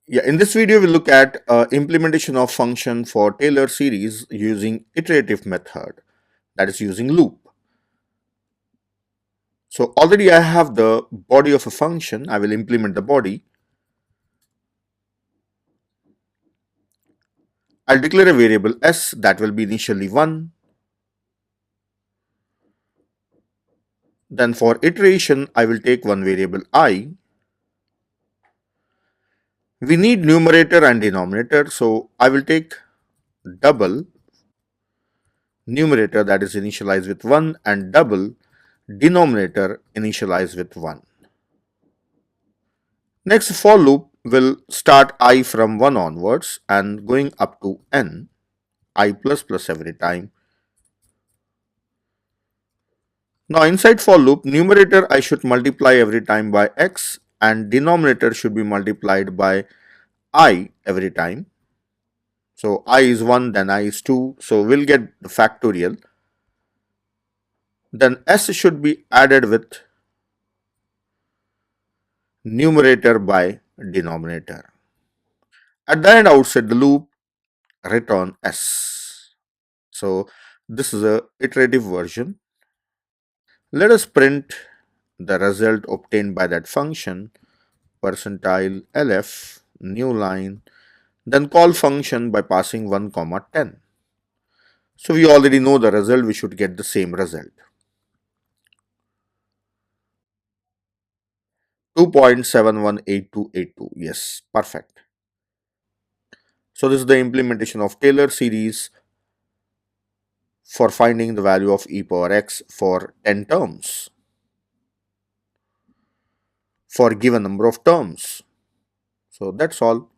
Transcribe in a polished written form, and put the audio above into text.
Yeah, in this video, we'll look at implementation of function for Taylor series using iterative method, that is using loop. So already I have the body of a function. I will implement the body. I'll declare a variable s that will be initially 1. Then for iteration, I will take one variable I. We need numerator and denominator, so I will take double numerator that is initialized with 1 and double denominator initialized with 1. Next, for loop will start I from 1 onwards and going up to n, I plus plus every time. Now inside for loop, numerator I should multiply every time by x and denominator should be multiplied by I every time. So I is 1, then I is 2, so we'll get the factorial. Then s should be added with numerator by denominator. At the end outside the loop, return s. So this is a iterative version. Let us print the result obtained by that function, percentile lf, new line, then call function by passing 1 comma 10. So we already know the result, we should get the same result. 2.718282, yes, perfect. So this is the implementation of Taylor series for finding the value of e power x for 10 terms for given number of terms. So that's all.